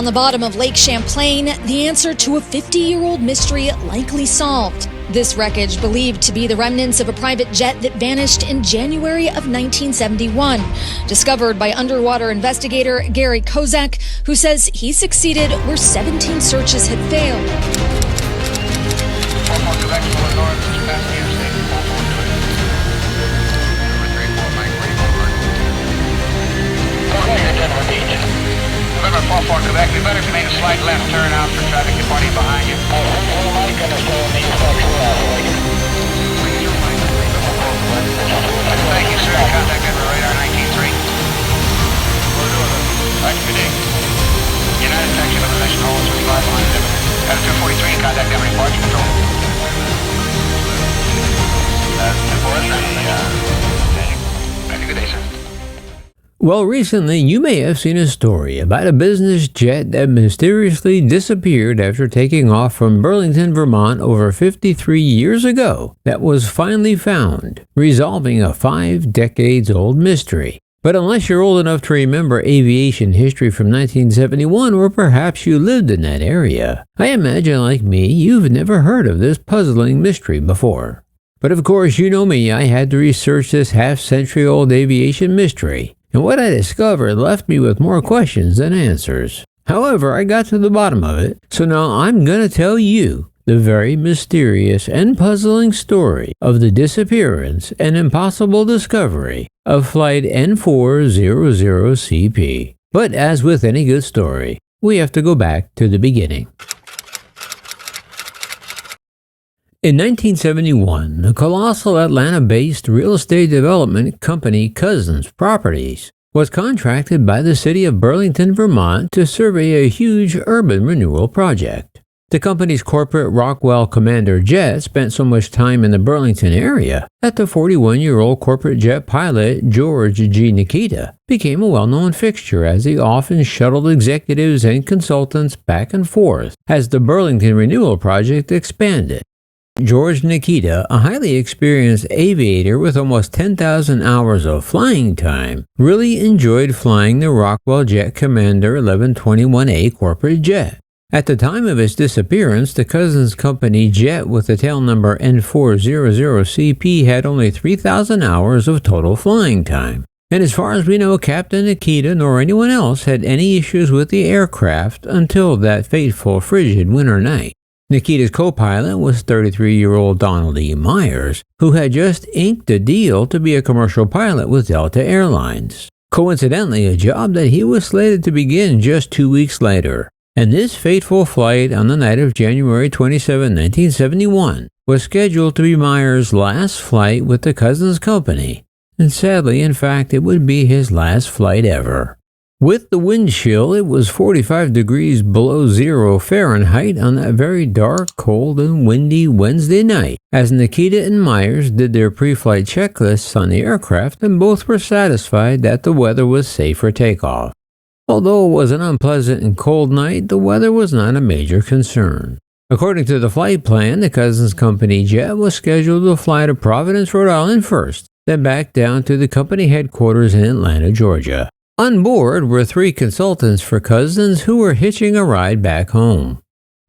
On the bottom of Lake Champlain, the answer to a 50-year-old mystery likely solved. This wreckage believed to be the remnants of a private jet that vanished in January of 1971. Discovered by underwater investigator Gary Kozak, who says he succeeded where 17 searches had failed. November 44 Quebec, we better make a slight left turn out for traffic departing behind you. Thank you, sir. Contact Denver radar 19-3. Right, good day. United taxi of position hold 35 behind Denver. At 243, contact Denver departure control. Good day, sir. Well, recently you may have seen a story about a business jet that mysteriously disappeared after taking off from Burlington, Vermont over 53 years ago that was finally found, resolving a 5-decades-old mystery. But unless you're old enough to remember aviation history from 1971, or perhaps you lived in that area, I imagine, like me, you've never heard of this puzzling mystery before. But of course, you know me, I had to research this half-century-old aviation mystery. And what I discovered left me with more questions than answers. However, I got to the bottom of it, so now I'm gonna tell you the very mysterious and puzzling story of the disappearance and impossible discovery of Flight N400CP. But as with any good story, we have to go back to the beginning. In 1971, the colossal Atlanta-based real estate development company Cousins Properties was contracted by the city of Burlington, Vermont to survey a huge urban renewal project. The company's corporate Rockwell Commander jet spent so much time in the Burlington area that the 41-year-old corporate jet pilot George G. Nikita became a well-known fixture as he often shuttled executives and consultants back and forth as the Burlington renewal project expanded. George Nikita, a highly experienced aviator with almost 10,000 hours of flying time, really enjoyed flying the Rockwell Jet Commander 1121A corporate jet. At the time of its disappearance, the Cousins Company jet with the tail number N400CP had only 3,000 hours of total flying time. And as far as we know, Captain Nikita nor anyone else had any issues with the aircraft until that fateful frigid winter night. Nikita's co-pilot was 33-year-old Donald E. Myers, who had just inked a deal to be a commercial pilot with Delta Airlines. Coincidentally, a job that he was slated to begin just 2 weeks later. And this fateful flight on the night of January 27, 1971, was scheduled to be Myers' last flight with the Cousins Company. And sadly, in fact, it would be his last flight ever. With the wind chill, it was 45 degrees below zero Fahrenheit on that very dark, cold, and windy Wednesday night, as Nikita and Myers did their pre-flight checklists on the aircraft, and both were satisfied that the weather was safe for takeoff. Although it was an unpleasant and cold night, the weather was not a major concern. According to the flight plan, the Cousins Company jet was scheduled to fly to Providence, Rhode Island first, then back down to the company headquarters in Atlanta, Georgia. On board were 3 consultants for Cousins who were hitching a ride back home.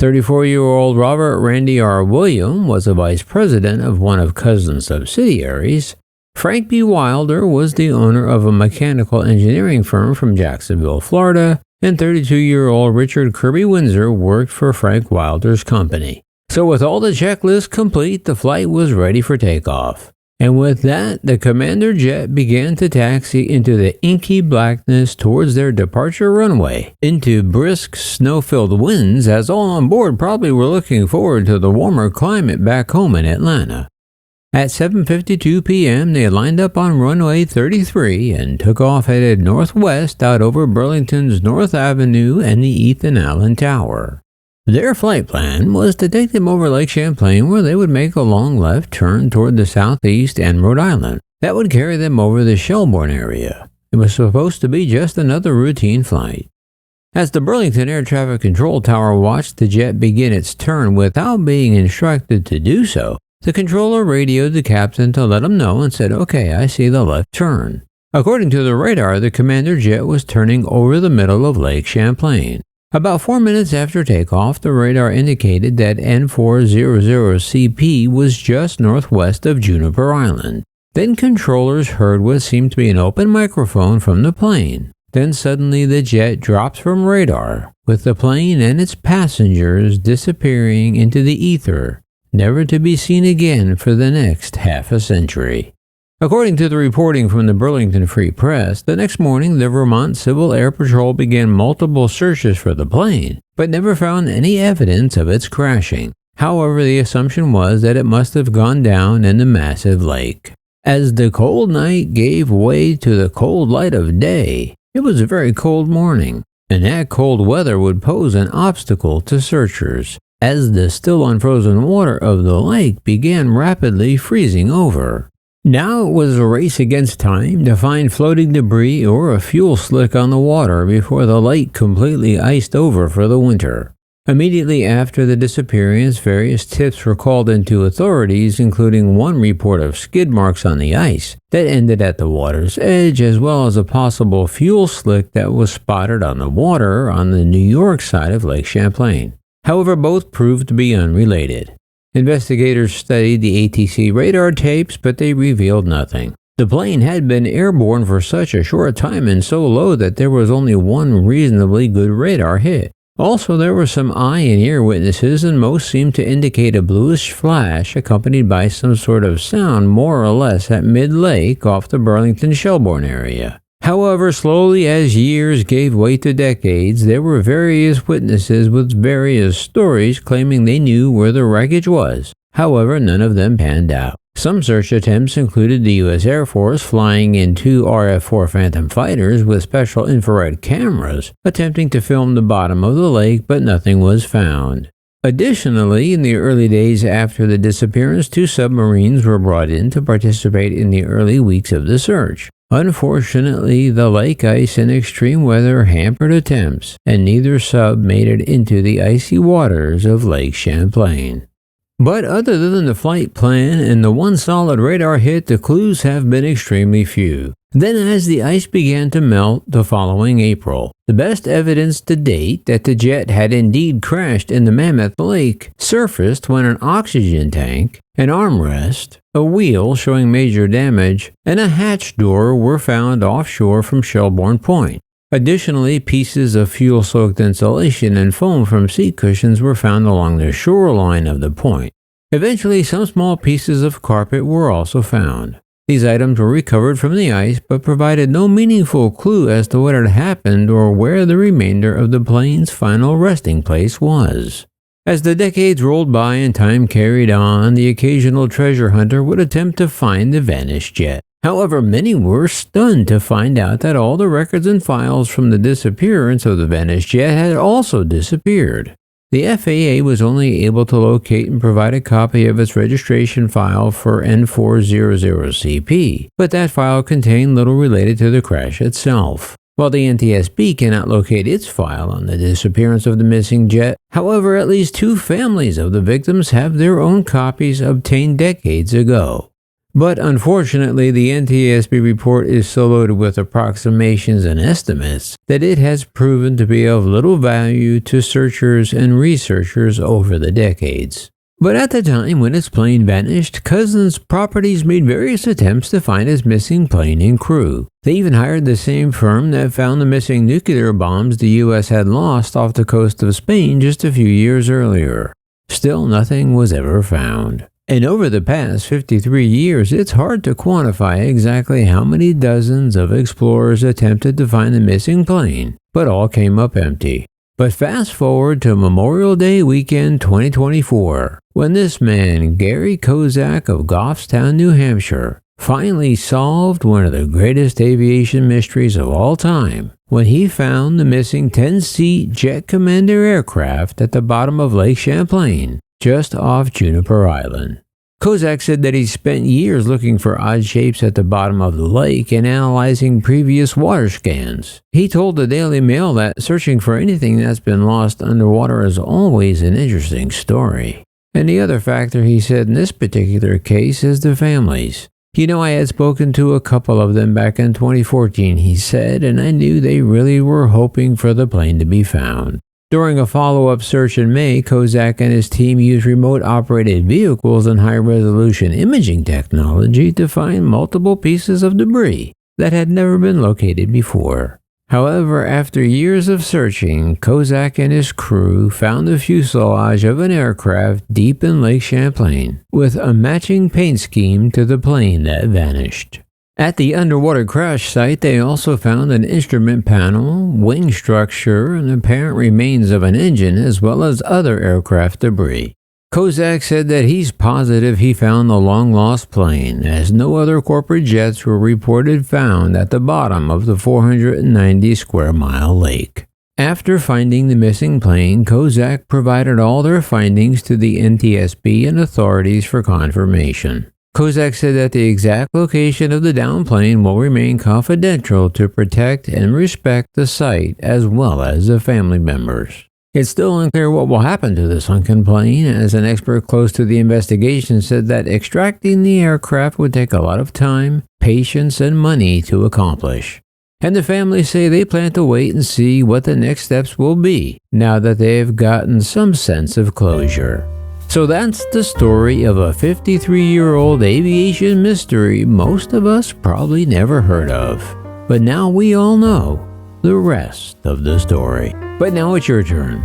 34-year-old Robert Randy R. William was a vice president of one of Cousins' subsidiaries. Frank B. Wilder was the owner of a mechanical engineering firm from Jacksonville, Florida, and 32-year-old Richard Kirby Windsor worked for Frank Wilder's company. So with all the checklists complete, the flight was ready for takeoff. And with that, the Commander jet began to taxi into the inky blackness towards their departure runway, into brisk, snow-filled winds, as all on board probably were looking forward to the warmer climate back home in Atlanta. At 7:52 p.m., they lined up on runway 33 and took off headed northwest out over Burlington's North Avenue and the Ethan Allen Tower. Their flight plan was to take them over Lake Champlain, where they would make a long left turn toward the southeast and Rhode Island. That would carry them over the Shelbourne area. It was supposed to be just another routine flight. As the Burlington Air Traffic Control Tower watched the jet begin its turn without being instructed to do so, the controller radioed the captain to let him know and said, "Okay, I see the left turn." According to the radar, the Commander jet was turning over the middle of Lake Champlain. About 4 minutes after takeoff, the radar indicated that N400CP was just northwest of Juniper Island. Then controllers heard what seemed to be an open microphone from the plane. Then suddenly the jet drops from radar, with the plane and its passengers disappearing into the ether, never to be seen again for the next half a century. According to the reporting from the Burlington Free Press, the next morning the Vermont Civil Air Patrol began multiple searches for the plane, but never found any evidence of its crashing. However, the assumption was that it must have gone down in the massive lake. As the cold night gave way to the cold light of day, it was a very cold morning, and that cold weather would pose an obstacle to searchers, as the still unfrozen water of the lake began rapidly freezing over. Now it was a race against time to find floating debris or a fuel slick on the water before the lake completely iced over for the winter. Immediately after the disappearance, various tips were called into authorities, including one report of skid marks on the ice that ended at the water's edge, as well as a possible fuel slick that was spotted on the water on the New York side of Lake Champlain. However, both proved to be unrelated. Investigators studied the ATC radar tapes, but they revealed nothing. The plane had been airborne for such a short time and so low that there was only one reasonably good radar hit. Also, there were some eye and ear witnesses, and most seemed to indicate a bluish flash accompanied by some sort of sound more or less at mid-lake off the Burlington-Shelbourne area. However, slowly as years gave way to decades, there were various witnesses with various stories claiming they knew where the wreckage was. However, none of them panned out. Some search attempts included the U.S. Air Force flying in 2 RF-4 Phantom fighters with special infrared cameras, attempting to film the bottom of the lake, but nothing was found. Additionally, in the early days after the disappearance, 2 submarines were brought in to participate in the early weeks of the search. Unfortunately, the lake ice and extreme weather hampered attempts, and neither sub made it into the icy waters of Lake Champlain. But other than the flight plan and the one solid radar hit, the clues have been extremely few. Then as the ice began to melt the following April, the best evidence to date that the jet had indeed crashed in the Mammoth Lake surfaced when an oxygen tank, an armrest, a wheel showing major damage, and a hatch door were found offshore from Shelbourne Point. Additionally, pieces of fuel-soaked insulation and foam from seat cushions were found along the shoreline of the point. Eventually, some small pieces of carpet were also found. These items were recovered from the ice, but provided no meaningful clue as to what had happened or where the remainder of the plane's final resting place was. As the decades rolled by and time carried on, the occasional treasure hunter would attempt to find the vanished jet. However, many were stunned to find out that all the records and files from the disappearance of the vanished jet had also disappeared. The FAA was only able to locate and provide a copy of its registration file for N400CP, but that file contained little related to the crash itself. While the NTSB cannot locate its file on the disappearance of the missing jet, however, at least 2 families of the victims have their own copies obtained decades ago. But unfortunately, the NTSB report is so loaded with approximations and estimates that it has proven to be of little value to searchers and researchers over the decades. But at the time when its plane vanished, Cousins Properties made various attempts to find its missing plane and crew. They even hired the same firm that found the missing nuclear bombs the U.S. had lost off the coast of Spain just a few years earlier. Still, nothing was ever found. And over the past 53 years, it's hard to quantify exactly how many dozens of explorers attempted to find the missing plane, but all came up empty. But fast forward to Memorial Day weekend 2024, when this man, Gary Kozak of Goffstown, New Hampshire, finally solved one of the greatest aviation mysteries of all time, when he found the missing 10-seat Jet Commander aircraft at the bottom of Lake Champlain, just off Juniper Island. Kozak said that he spent years looking for odd shapes at the bottom of the lake and analyzing previous water scans. He told the Daily Mail that searching for anything that's been lost underwater is always an interesting story. And the other factor, he said, in this particular case is the families. You know, I had spoken to a couple of them back in 2014, he said, and I knew they really were hoping for the plane to be found. During a follow-up search in May, Kozak and his team used remote-operated vehicles and high-resolution imaging technology to find multiple pieces of debris that had never been located before. However, after years of searching, Kozak and his crew found the fuselage of an aircraft deep in Lake Champlain, with a matching paint scheme to the plane that vanished. At the underwater crash site, they also found an instrument panel, wing structure, and apparent remains of an engine, as well as other aircraft debris. Kozak said that he's positive he found the long-lost plane, as no other corporate jets were reported found at the bottom of the 490-square-mile lake. After finding the missing plane, Kozak provided all their findings to the NTSB and authorities for confirmation. Kozak said that the exact location of the downed plane will remain confidential to protect and respect the site as well as the family members. It's still unclear what will happen to the sunken plane, as an expert close to the investigation said that extracting the aircraft would take a lot of time, patience, and money to accomplish. And the family say they plan to wait and see what the next steps will be, now that they have gotten some sense of closure. So that's the story of a 53-year-old aviation mystery most of us probably never heard of. But now we all know the rest of the story. But now it's your turn.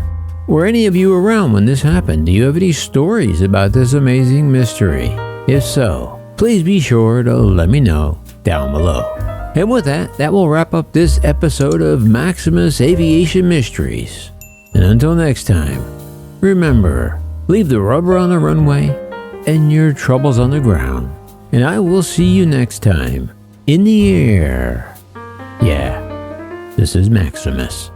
Were any of you around when this happened? Do you have any stories about this amazing mystery? If so, please be sure to let me know down below. And with that, that will wrap up this episode of Maximus Aviation Mysteries. And until next time, remember, leave the rubber on the runway and your troubles on the ground. And I will see you next time in the air. Yeah, this is Maximus.